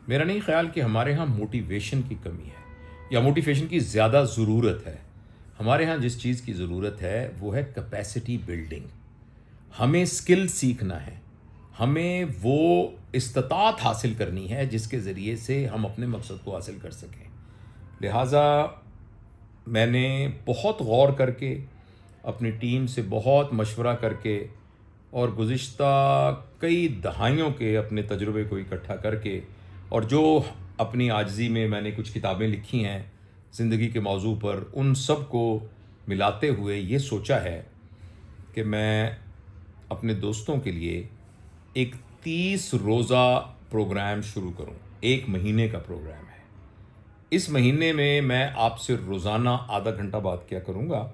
میرا نہیں خیال کہ ہمارے ہاں موٹیویشن کی کمی ہے یا موٹیویشن کی زیادہ ضرورت ہے. ہمارے ہاں جس چیز کی ضرورت ہے وہ ہے کیپیسٹی بلڈنگ. ہمیں اسکل سیکھنا ہے، ہمیں وہ استطاعت حاصل کرنی ہے جس کے ذریعے سے ہم اپنے مقصد کو حاصل کر سکیں. لہٰذا میں نے بہت غور کر کے، اپنی ٹیم سے بہت مشورہ کر کے اور گزشتہ کئی دہائیوں کے اپنے تجربے کو اکٹھا کر کے، اور جو اپنی عاجزی میں نے کچھ کتابیں لکھی ہیں زندگی کے موضوع پر، ان سب کو ملاتے ہوئے یہ سوچا ہے کہ میں اپنے دوستوں کے لیے ایک 30 روزہ پروگرام شروع کروں. 1 مہینے کا پروگرام ہے. اس مہینے میں آپ سے روزانہ آدھا گھنٹہ بات کیا کروں گا،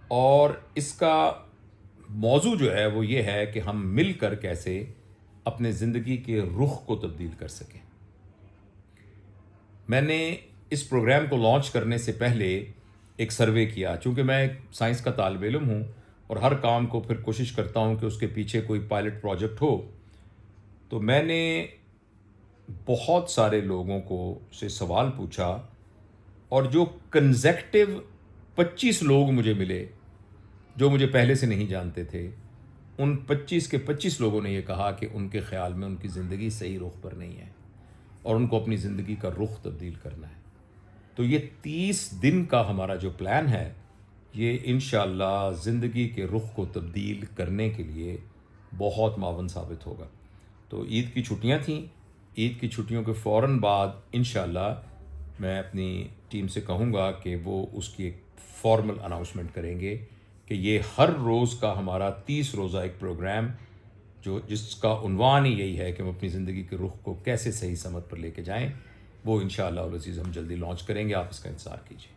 اور اس کا موضوع جو ہے وہ یہ ہے کہ ہم مل کر کیسے اپنے زندگی کے رخ کو تبدیل کر سکیں. میں نے اس پروگرام کو لانچ کرنے سے پہلے ایک سروے کیا، چونکہ میں ایک سائنس کا طالب علم ہوں اور ہر کام کو پھر کوشش کرتا ہوں کہ اس کے پیچھے کوئی پائلٹ پروجیکٹ ہو. تو میں نے بہت سارے لوگوں کو سے سوال پوچھا، اور جو کنزیکٹو 25 لوگ مجھے ملے جو مجھے پہلے سے نہیں جانتے تھے، ان 25 کے 25 لوگوں نے یہ کہا کہ ان کے خیال میں ان کی زندگی صحیح رخ پر نہیں ہے اور ان کو اپنی زندگی کا رخ تبدیل کرنا ہے. تو یہ 30 دن کا ہمارا جو پلان ہے، یہ انشاءاللہ زندگی کے رخ کو تبدیل کرنے کے لیے بہت معاون ثابت ہوگا. تو عید کی چھٹیاں تھیں، عید کی چھٹیوں کے فوراً بعد انشاءاللہ میں اپنی ٹیم سے کہوں گا کہ وہ اس کی ایک فارمل اناؤنسمنٹ کریں گے کہ یہ ہر روز کا ہمارا 30 روزہ ایک پروگرام، جس کا عنوان ہی یہی ہے کہ ہم اپنی زندگی کے رخ کو کیسے صحیح سمت پر لے کے جائیں، وہ انشاءاللہ العزیز ہم جلدی لانچ کریں گے. آپ اس کا انتظار کیجیے.